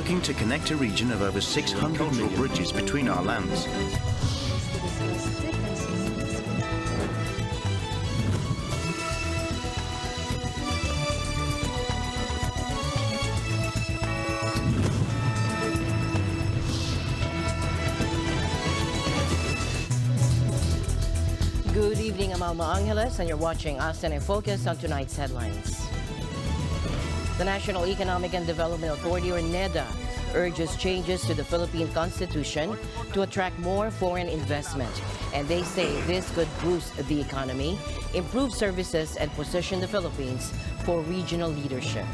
working to connect a region of over 600 million bridges between our lands. Good evening, I'm Alma Angeles, and you're watching ASEAN in Focus on tonight's headlines. The National Economic and Development Authority, or NEDA, urges changes to the Philippine Constitution to attract more foreign investment. And they say this could boost the economy, improve services, and position the Philippines for regional leadership.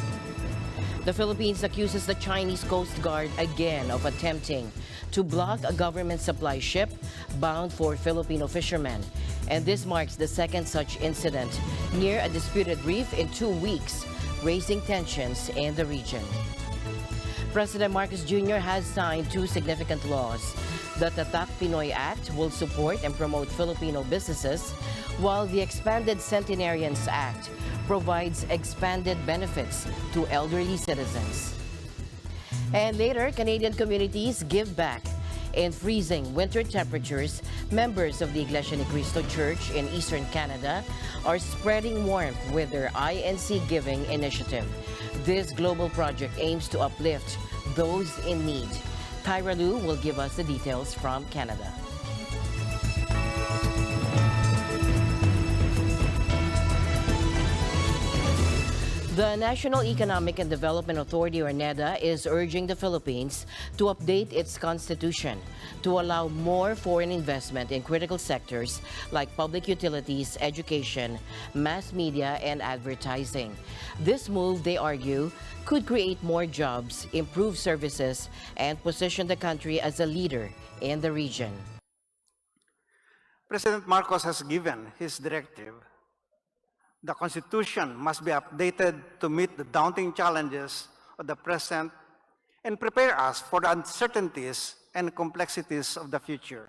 The Philippines accuses the Chinese Coast Guard again of attempting to block a government supply ship bound for Filipino fishermen. And this marks the second such incident near a disputed reef in 2 weeks, raising tensions in the region. President Marcos Jr. has signed 2 significant laws. The Tatak Pinoy Act will support and promote Filipino businesses, while the expanded Centenarians Act provides expanded benefits to elderly citizens. And later, Canadian communities give back. In freezing winter temperatures, members of the Iglesia Ni Cristo Church in Eastern Canada are spreading warmth with their INC Giving initiative. This global project aims to uplift those in need. Tyra Lu will give us the details from Canada. The National Economic and Development Authority, or NEDA, is urging the Philippines to update its constitution to allow more foreign investment in critical sectors like public utilities, education, mass media, and advertising. This move, they argue, could create more jobs, improve services, and position the country as a leader in the region. President Marcos has given his directive. The Constitution must be updated to meet the daunting challenges of the present and prepare us for the uncertainties and complexities of the future.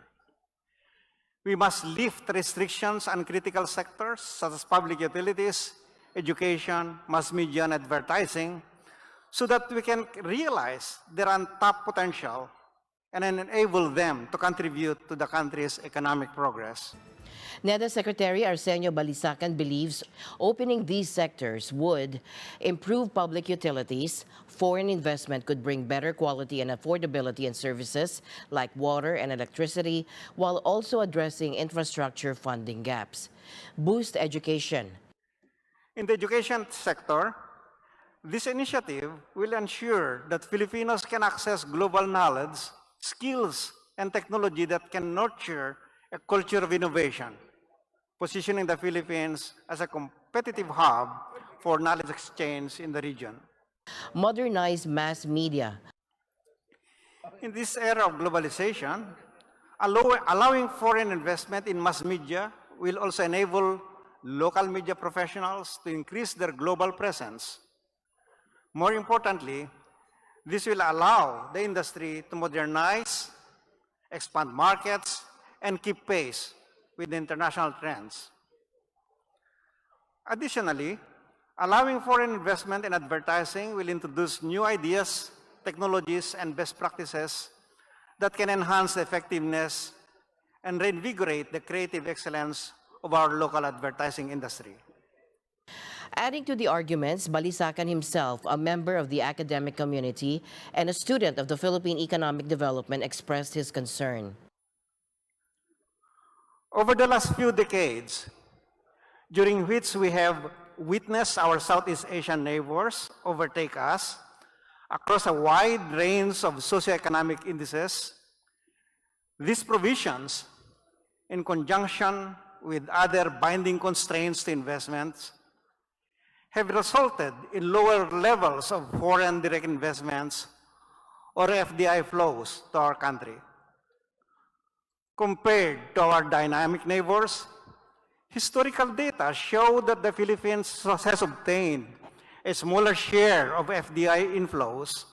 We must lift restrictions on critical sectors such as public utilities, education, mass media, and advertising so that we can realize their untapped potential and enable them to contribute to the country's economic progress. NEDA Secretary Arsenio Balisacan believes opening these sectors would improve public utilities. Foreign investment could bring better quality and affordability in services like water and electricity, while also addressing infrastructure funding gaps. Boost education. In the education sector, this initiative will ensure that Filipinos can access global knowledge, skills, and technology that can nurture a culture of innovation, positioning the Philippines as a competitive hub for knowledge exchange in the region. Modernize mass media. In this era of globalization, allowing foreign investment in mass media will also enable local media professionals to increase their global presence. More importantly, this will allow the industry to modernize, expand markets, and keep pace with international trends. Additionally, allowing foreign investment in advertising will introduce new ideas, technologies, and best practices that can enhance the effectiveness and reinvigorate the creative excellence of our local advertising industry. Adding to the arguments, Balisacan himself, a member of the academic community and a student of the Philippine Economic Development, expressed his concern. Over the last few decades, during which we have witnessed our Southeast Asian neighbors overtake us across a wide range of socioeconomic indices, these provisions, in conjunction with other binding constraints to investments, have resulted in lower levels of foreign direct investments or FDI flows to our country. Compared to our dynamic neighbors, historical data show that the Philippines has obtained a smaller share of FDI inflows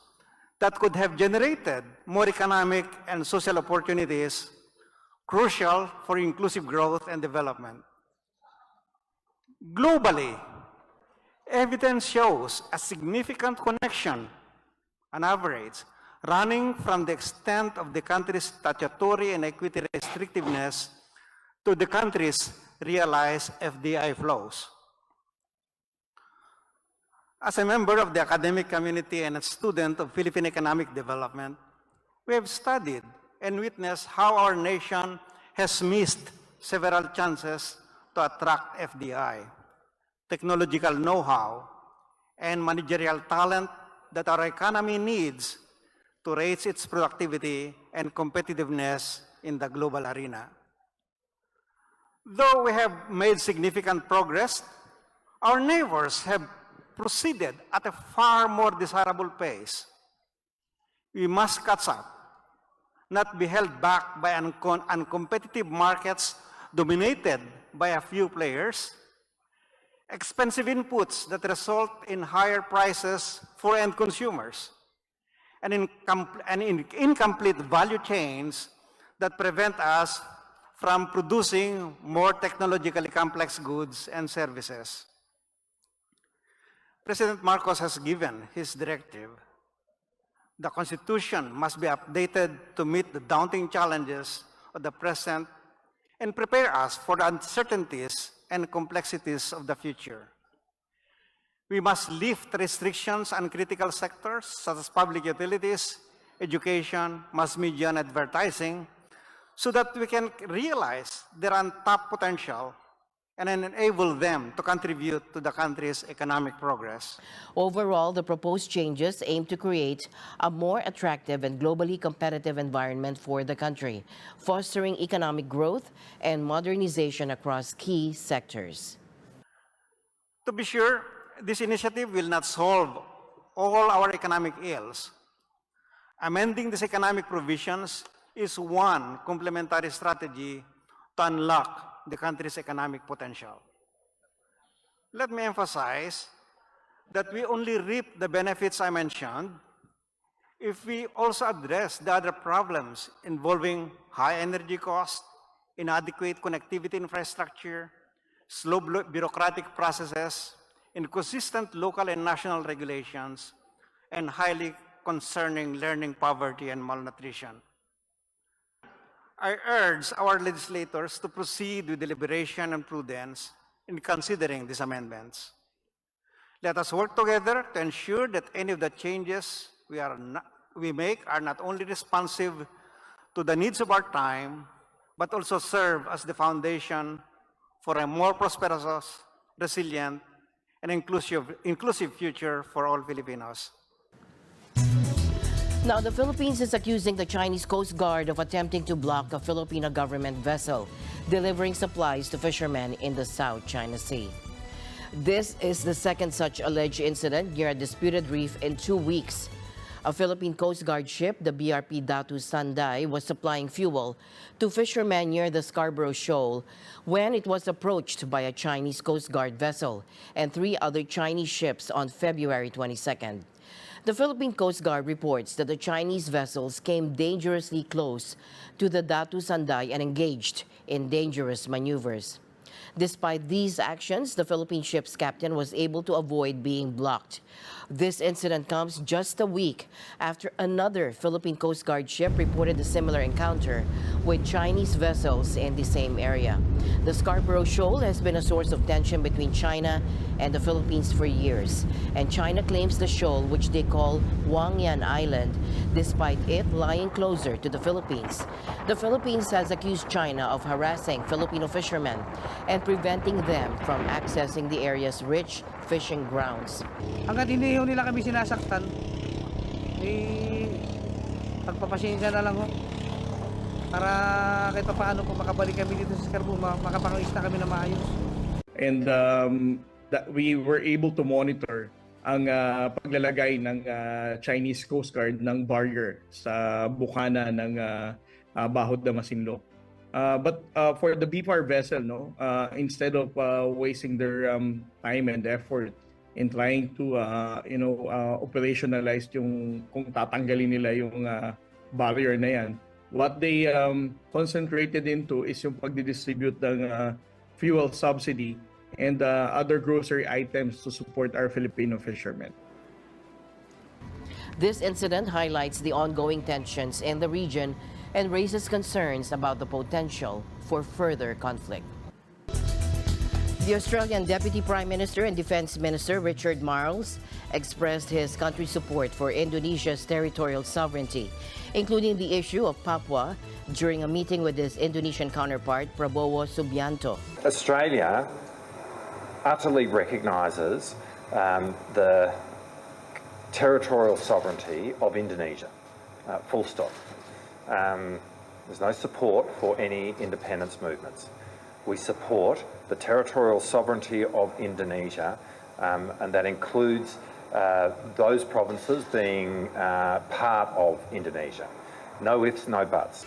that could have generated more economic and social opportunities crucial for inclusive growth and development. Globally, evidence shows a significant connection, on average, running from the extent of the country's statutory and equity restrictiveness to the country's realized FDI flows. As a member of the academic community and a student of Philippine economic development, we have studied and witnessed how our nation has missed several chances to attract FDI, technological know-how, and managerial talent that our economy needs to raise its productivity and competitiveness in the global arena. Though we have made significant progress, our neighbors have proceeded at a far more desirable pace. We must catch up, not be held back by uncompetitive markets dominated by a few players, expensive inputs that result in higher prices for end consumers, and incomplete value chains that prevent us from producing more technologically complex goods and services. President Marcos has given his directive. The Constitution must be updated to meet the daunting challenges of the present and prepare us for the uncertainties and complexities of the future. We must lift restrictions on critical sectors such as public utilities, education, mass media, and advertising, so that we can realize their untapped potential and enable them to contribute to the country's economic progress. Overall, the proposed changes aim to create a more attractive and globally competitive environment for the country, fostering economic growth and modernization across key sectors. To be sure, this initiative will not solve all our economic ills. Amending these economic provisions is one complementary strategy to unlock the country's economic potential. Let me emphasize that we only reap the benefits I mentioned if we also address the other problems involving high energy costs, inadequate connectivity infrastructure, slow bureaucratic processes, inconsistent local and national regulations, and highly concerning learning poverty and malnutrition. I urge our legislators to proceed with deliberation and prudence in considering these amendments. Let us work together to ensure that any of the changes we make are not only responsive to the needs of our time, but also serve as the foundation for a more prosperous, resilient, and inclusive future for all Filipinos. Now, the Philippines is accusing the Chinese Coast Guard of attempting to block a Filipino government vessel delivering supplies to fishermen in the South China Sea. This is the second such alleged incident near a disputed reef in 2 weeks. A Philippine Coast Guard ship, the BRP Datu Sanday, was supplying fuel to fishermen near the Scarborough Shoal when it was approached by a Chinese Coast Guard vessel and 3 other Chinese ships on February 22nd. The Philippine Coast Guard reports that the Chinese vessels came dangerously close to the Datu Sanday and engaged in dangerous maneuvers. Despite these actions, the Philippine ship's captain was able to avoid being blocked. This incident comes just a week after another Philippine Coast Guard ship reported a similar encounter with Chinese vessels in the same area. The Scarborough Shoal has been a source of tension between China and the Philippines for years, and China claims the shoal, which they call Wangyan Island, despite it lying closer to the Philippines. The Philippines has accused China of harassing Filipino fishermen and preventing them from accessing the area's rich fishing grounds. Hanggat hindi ho nila kami sinasaktan, pagpapasensya na lang ho. Para kahit pa paano po makabalik kami dito sa Scarborough, makapangista kami na maayos. And that we were able to monitor ang paglalagay ng Chinese Coast Guard ng barrier sa bukana ng Bahod na Masinloc. But for the BFAR vessel, instead of wasting their time and effort in trying to operationalize yung kung tatanggalin nila yung barrier na yan, what they concentrated into is yung pagdidistribute ng fuel subsidy and other grocery items to support our Filipino fishermen. This incident highlights the ongoing tensions in the region and raises concerns about the potential for further conflict. The Australian Deputy Prime Minister and Defense Minister Richard Marles expressed his country's support for Indonesia's territorial sovereignty, including the issue of Papua, during a meeting with his Indonesian counterpart Prabowo Subianto. Australia utterly recognises the territorial sovereignty of Indonesia, full stop. There's no support for any independence movements. We support the territorial sovereignty of Indonesia, and that includes those provinces being part of Indonesia. No ifs, no buts.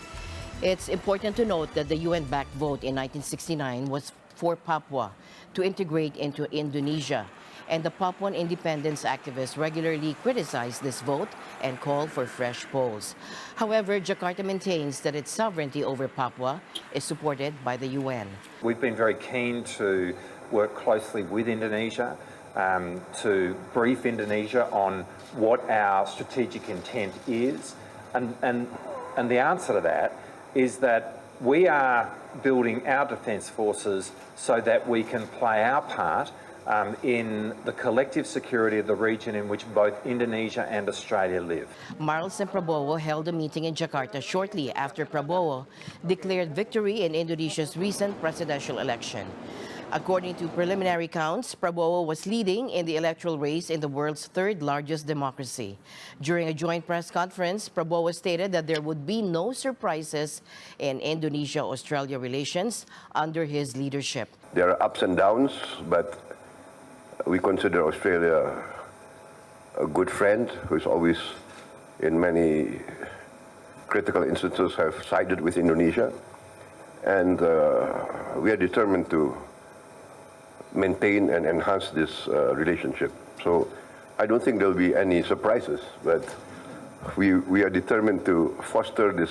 It's important to note that the UN-backed vote in 1969 was for Papua to integrate into Indonesia, and the Papuan independence activists regularly criticize this vote and call for fresh polls. However, Jakarta maintains that its sovereignty over Papua is supported by the UN. We've been very keen to work closely with Indonesia to brief Indonesia on what our strategic intent is, and the answer to that is that we are building our defence forces so that we can play our part in the collective security of the region in which both Indonesia and Australia live. Marles and Prabowo held a meeting in Jakarta shortly after Prabowo declared victory in Indonesia's recent presidential election. According to preliminary counts, Prabowo was leading in the electoral race in the world's third largest democracy. During a joint press conference, Prabowo stated that there would be no surprises in Indonesia-Australia relations under his leadership. There are ups and downs, but we consider Australia a good friend who's always, in many critical instances, have sided with Indonesia. And we are determined to maintain and enhance this relationship. So I don't think there'll be any surprises, but we are determined to foster this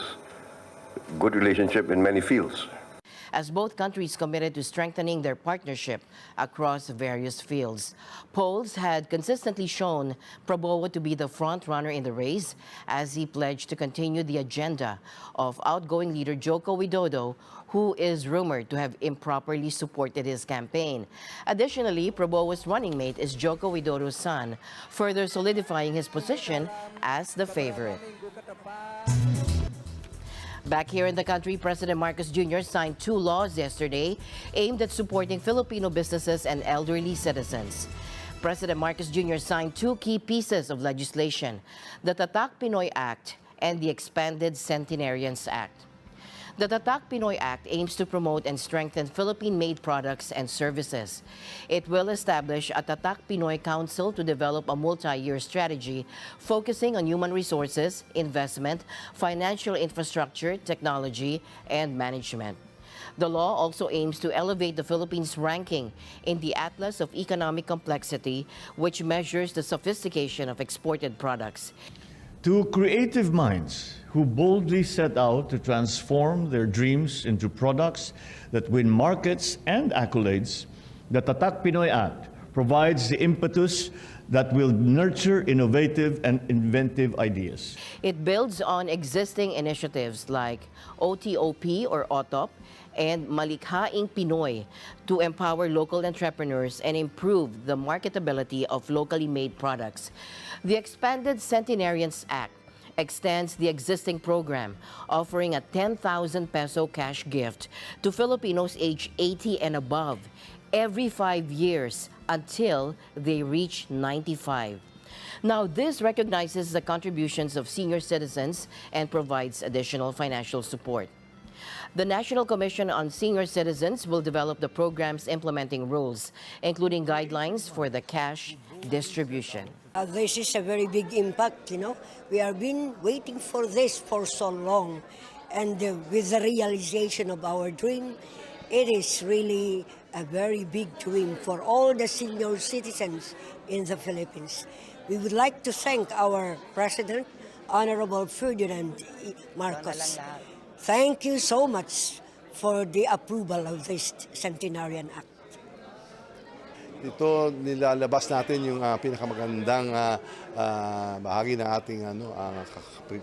good relationship in many fields. As both countries committed to strengthening their partnership across various fields. Polls had consistently shown Prabowo to be the front-runner in the race as he pledged to continue the agenda of outgoing leader Joko Widodo, who is rumored to have improperly supported his campaign. Additionally, Prabowo's running mate is Joko Widodo's son, further solidifying his position as the favorite. Back here in the country, President Marcos Jr. signed 2 laws yesterday aimed at supporting Filipino businesses and elderly citizens. President Marcos Jr. signed 2 key pieces of legislation, the Tatak Pinoy Act and the expanded Centenarians Act. The Tatak Pinoy Act aims to promote and strengthen Philippine-made products and services. It will establish a Tatak Pinoy Council to develop a multi-year strategy focusing on human resources, investment, financial infrastructure, technology, and management. The law also aims to elevate the Philippines' ranking in the Atlas of Economic Complexity, which measures the sophistication of exported products. To creative minds who boldly set out to transform their dreams into products that win markets and accolades, the Tatak Pinoy Act provides the impetus that will nurture innovative and inventive ideas. It builds on existing initiatives like OTOP or OTOP and Malikhaing Pinoy to empower local entrepreneurs and improve the marketability of locally made products. The expanded Centenarians Act extends the existing program, offering a 10,000 peso cash gift to Filipinos aged 80 and above every 5 years until they reach 95. Now, this recognizes the contributions of senior citizens and provides additional financial support. The National Commission on Senior Citizens will develop the program's implementing rules, including guidelines for the cash distribution. This is a very big impact, We have been waiting for this for so long. And with the realization of our dream, it is really a very big dream for all the senior citizens in the Philippines. We would like to thank our President, Honorable Ferdinand Marcos. Thank you so much for the approval of this Centenarian Act. Ito nilalabas natin yung pinakamagandang bahagi ng ating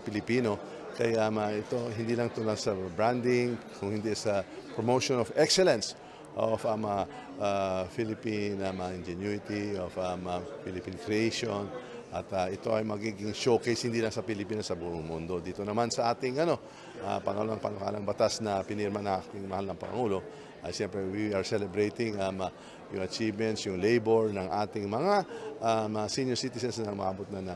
Pilipino. Kaya ito hindi lang ito sa branding, kung hindi sa promotion of excellence of Philippine ingenuity, of Philippine creation. At ito ay magiging showcase hindi lang sa Pilipinas, sa buong mundo. Dito naman sa ating pangkalang batas na pinirma ng ating mahal na Pangulo, siyempre we are celebrating yung achievements, yung labor ng ating mga senior citizens na maabot na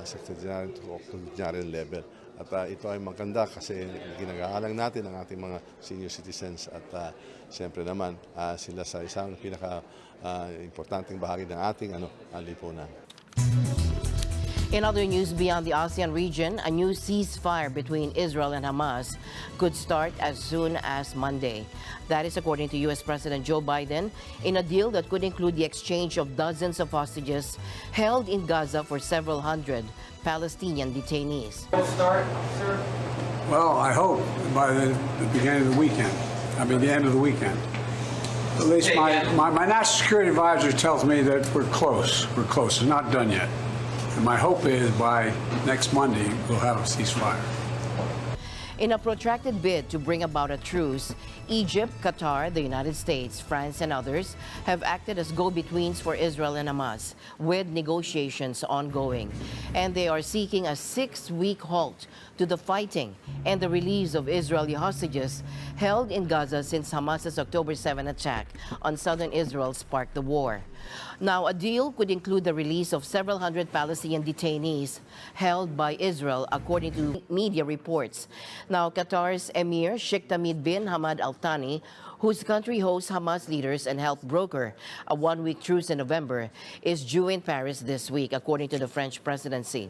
secretarial level. At ito ay maganda kasi ginagaalang natin ang ating mga senior citizens at siyempre naman sila sa isang pinaka-importanting bahagi ng ating lipunan. In other news beyond the ASEAN region, a new ceasefire between Israel and Hamas could start as soon as Monday. That is according to U.S. President Joe Biden in a deal that could include the exchange of dozens of hostages held in Gaza for several hundred Palestinian detainees. Well, I hope by the beginning of the weekend. I mean, the end of the weekend. At least my national security advisor tells me that we're close. We're close. It's not done yet. And my hope is by next Monday, we'll have a ceasefire. In a protracted bid to bring about a truce, Egypt, Qatar, the United States, France, and others have acted as go-betweens for Israel and Hamas, with negotiations ongoing. And they are seeking a 6-week halt to the fighting and the release of Israeli hostages held in Gaza since Hamas's October 7 attack on southern Israel sparked the war. Now, a deal could include the release of several hundred Palestinian detainees held by Israel, according to media reports. Now, Qatar's Emir Sheikh Tamim bin Hamad Al Thani, whose country hosts Hamas leaders and helped broker a one-week truce in November, is due in Paris this week, according to the French presidency.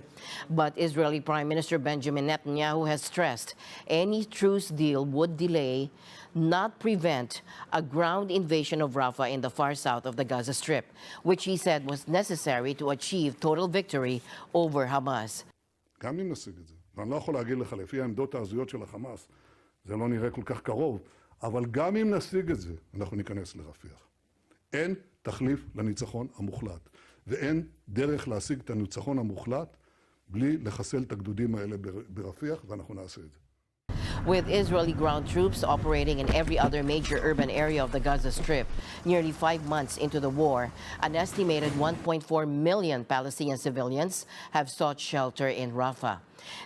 But Israeli Prime Minister Benjamin Netanyahu has stressed any truce deal would delay, not prevent, a ground invasion of Rafah in the far south of the Gaza Strip, which he said was necessary to achieve total victory over Hamas. גם אם נשיג את זה, ואני לא יכול להגיד לך, לפי העמדות ההזויות של החמאס, זה לא נראה כל כך קרוב, אבל גם אם נשיג את זה, אנחנו ניכנס לרפיח. אין תחליף לניצחון המוחלט, ואין דרך להשיג את הניצחון המוחלט בלי לחסל את הגדודים האלה ברפיח, ואנחנו נעשה את זה. With Israeli ground troops operating in every other major urban area of the Gaza Strip, nearly 5 months into the war, an estimated 1.4 million Palestinian civilians have sought shelter in Rafah.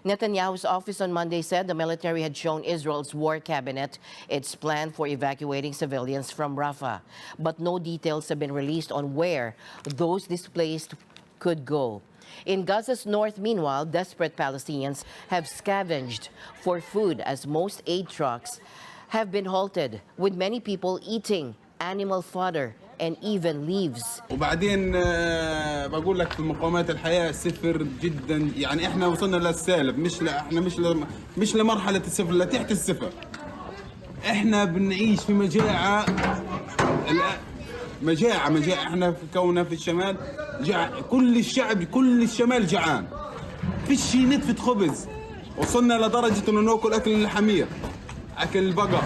Netanyahu's office on Monday said the military had shown Israel's war cabinet its plan for evacuating civilians from Rafah, but no details have been released on where those displaced could go. In Gaza's north, meanwhile, desperate Palestinians have scavenged for food as most aid trucks have been halted, with many people eating animal fodder and even leaves. وبعدين بقول لك في مقومات الحياة صفر جدا، يعني احنا وصلنا للسالب، احنا مش لمرحلة الصفر، لتحت الصفر. احنا بنعيش في مجاعة، مجاعة احنا في كوننا في الشمال كل الشعب كل الشمال جعان، فيش نتفة خبز، وصلنا لدرجة انه ناكل اكل الحمير، اكل البقر،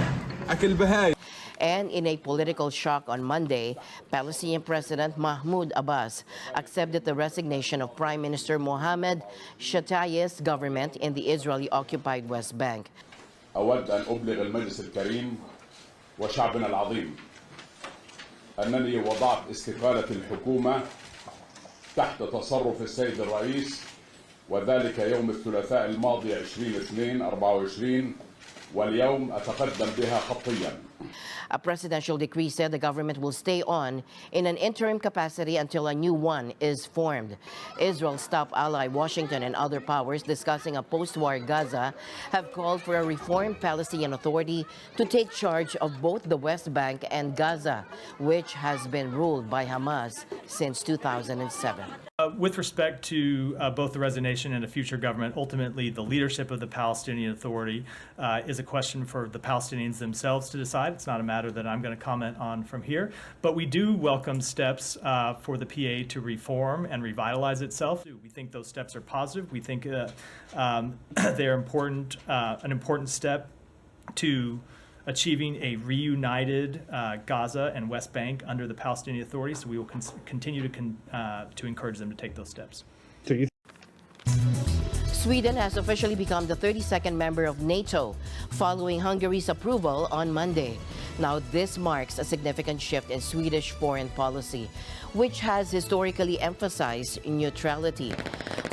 اكل بهاي. And in a political shock on Monday, Palestinian President Mahmoud Abbas accepted the resignation of Prime Minister Mohammed Shatayyeh's government in the Israeli-occupied West Bank. أود أن أبلغ المجلس الكريم وشعبنا العظيم أنني وضعت استقالة الحكومة تحت تصرف السيد الرئيس، وذلك يوم الثلاثاء الماضي 20/2/24، واليوم أتقدم بها خطياً. A presidential decree said the government will stay on in an interim capacity until a new one is formed. Israel's top ally, Washington, and other powers discussing a post-war Gaza have called for a reformed Palestinian Authority to take charge of both the West Bank and Gaza, which has been ruled by Hamas since 2007. With respect to both the resignation and a future government, ultimately the leadership of the Palestinian Authority is a question for the Palestinians themselves to decide. It's not a matter that I'm going to comment on from here. But we do welcome steps for the PA to reform and revitalize itself. We think those steps are positive. We think they're important, an important step to achieving a reunited Gaza and West Bank under the Palestinian Authority. So we will continue to encourage them to take those steps. Sweden has officially become the 32nd member of NATO following Hungary's approval on Monday. Now, this marks a significant shift in Swedish foreign policy, which has historically emphasized neutrality.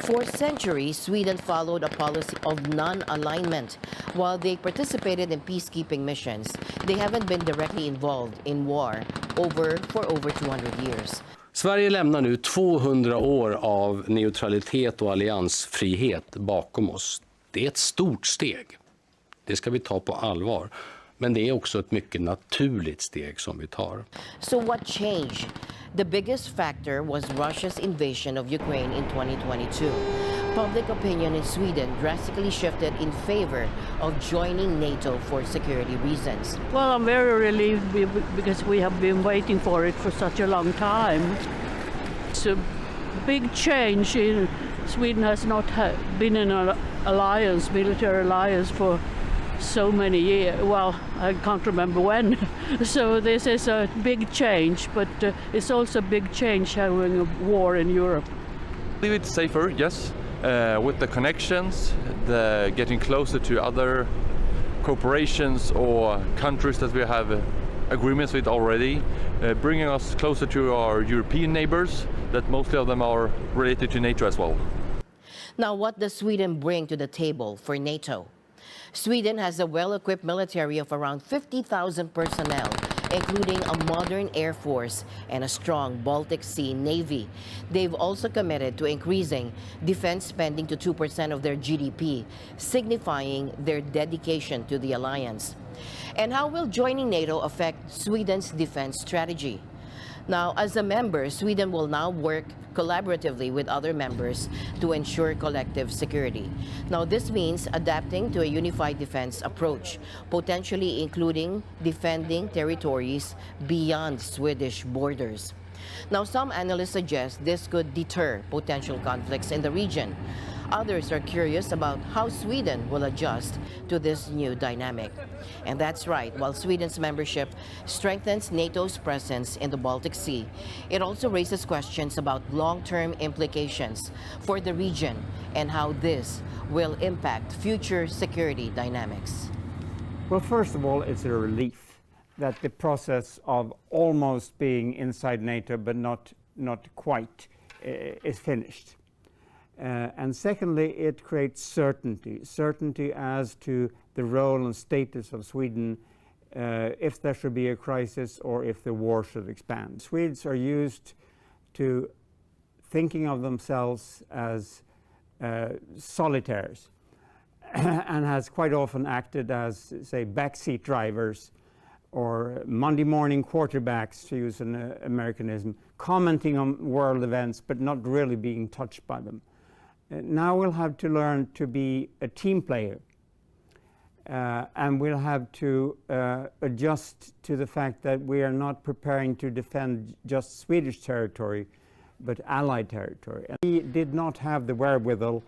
For centuries, Sweden followed a policy of non-alignment. While they participated in peacekeeping missions, they haven't been directly involved in war for over 200 years. Sverige lämnar nu 200 år av neutralitet och alliansfrihet bakom oss. Det är ett stort steg. Det ska vi ta på allvar. Men det är också ett mycket naturligt steg som vi tar. So what changed? The biggest factor was Russia's invasion of Ukraine in 2022. Public opinion in Sweden drastically shifted in favor of joining NATO for security reasons. Well, I'm very relieved because we have been waiting for it for such a long time. It's a big change. Sweden has not been in an alliance, military alliance, for so many years. Well, I can't remember when. So this is a big change, but it's also a big change having a war in Europe. I believe it's safer, yes. With the connections, the getting closer to other corporations or countries that we have agreements with already, bringing us closer to our European neighbors, that mostly of them are related to NATO as well. Now, what does Sweden bring to the table for NATO? Sweden has a well-equipped military of around 50,000 personnel, including a modern air force and a strong Baltic Sea Navy. They've also committed to increasing defense spending to 2% of their GDP, signifying their dedication to the alliance. And how will joining NATO affect Sweden's defense strategy? Now, as a member, Sweden will now work collaboratively with other members to ensure collective security. Now, this means adapting to a unified defense approach, potentially including defending territories beyond Swedish borders. Now, some analysts suggest this could deter potential conflicts in the region. Others are curious about how Sweden will adjust to this new dynamic. And that's right, while Sweden's membership strengthens NATO's presence in the Baltic Sea, it also raises questions about long-term implications for the region and how this will impact future security dynamics. Well, first of all, it's a relief that the process of almost being inside NATO but not quite is finished. And secondly, it creates certainty as to the role and status of Sweden if there should be a crisis or if the war should expand. Swedes are used to thinking of themselves as solitaires and has quite often acted as, say, backseat drivers or Monday morning quarterbacks, to use an Americanism, commenting on world events but not really being touched by them. Now we'll have to learn to be a team player, and we'll have to adjust to the fact that we are not preparing to defend just Swedish territory, but Allied territory. And we did not have the wherewithal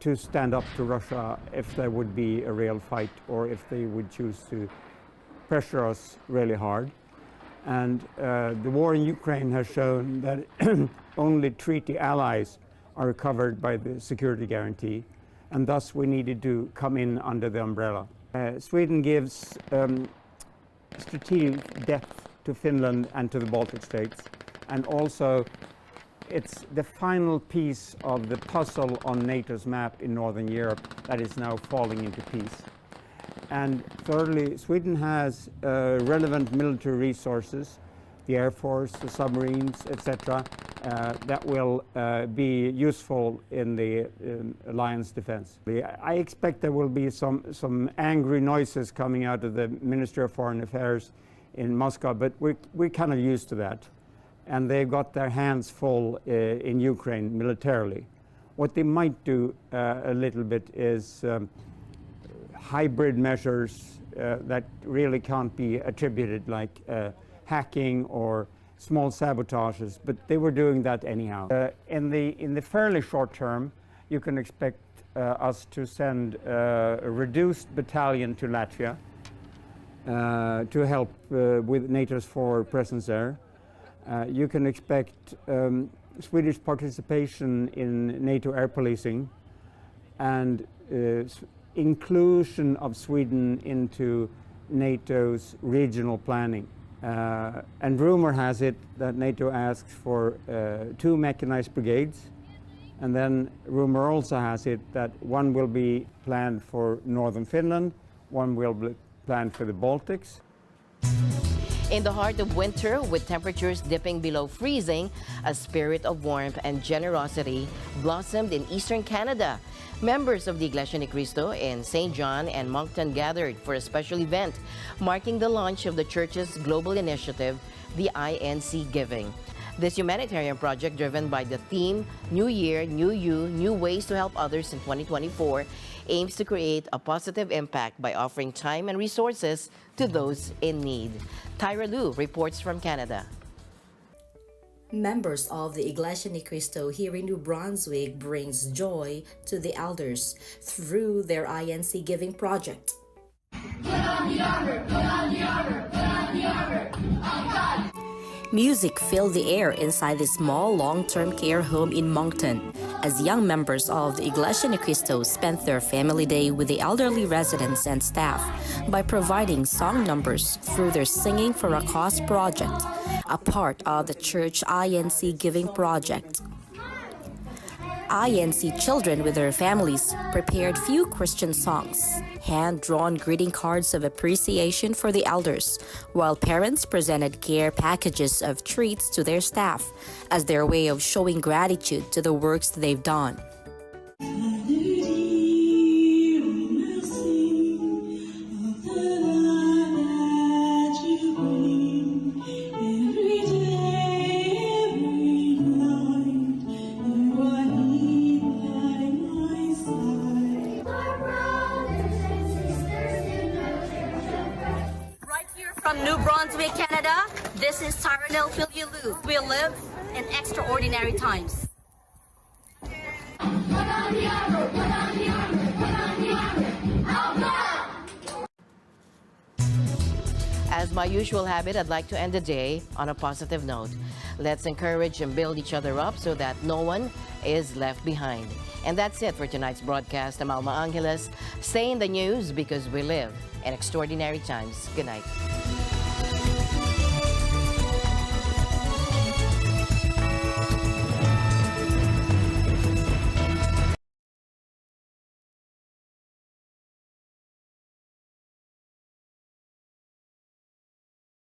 to stand up to Russia if there would be a real fight or if they would choose to pressure us really hard. And the war in Ukraine has shown that only treaty allies are covered by the security guarantee, and thus we needed to come in under the umbrella. Sweden gives strategic depth to Finland and to the Baltic states, and also it's the final piece of the puzzle on NATO's map in Northern Europe that is now falling into piece. And thirdly, Sweden has relevant military resources, the Air Force, the submarines, etc., that will be useful in the alliance defense. I expect there will be some angry noises coming out of the Ministry of Foreign Affairs in Moscow, but we're kind of used to that. And they've got their hands full in Ukraine militarily. What they might do a little bit is hybrid measures that really can't be attributed, like hacking or small sabotages, but they were doing that anyhow. In the fairly short term, you can expect us to send a reduced battalion to Latvia, to help with NATO's forward presence there. You can expect Swedish participation in NATO air policing and inclusion of Sweden into NATO's regional planning. And rumor has it that NATO asks for 2 mechanized brigades, and then rumor also has it that one will be planned for northern Finland, one will be planned for the Baltics. In the heart of winter, with temperatures dipping below freezing, a spirit of warmth and generosity blossomed in eastern Canada. Members of the Iglesia ni Cristo in St. John and Moncton gathered for a special event marking the launch of the church's global initiative, the INC Giving. This humanitarian project, driven by the theme New Year, New You, New Ways to Help Others in 2024, aims to create a positive impact by offering time and resources to those in need. Tyra Lu reports from Canada. Members of the Iglesia ni Cristo here in New Brunswick brings joy to the elders through their INC Giving project. Put on the armor, put on the armor, put on the armor of God. Music filled the air inside the small long-term care home in Moncton as young members of the Iglesia ni Cristo spent their family day with the elderly residents and staff by providing song numbers through their Singing for a Cause project, a part of the church INC Giving project. INC children with their families prepared few Christian songs, hand-drawn greeting cards of appreciation for the elders, while parents presented care packages of treats to their staff as their way of showing gratitude to the works they've done. From New Brunswick, Canada, this is Tyranel Filiulu. We live in extraordinary times. Put on the armor, put on the armor, put on the armor of God. As my usual habit, I'd like to end the day on a positive note. Let's encourage and build each other up so that no one is left behind. And that's it for tonight's broadcast. I'm Alma Angeles. Stay in the news because we live in extraordinary times. Good night.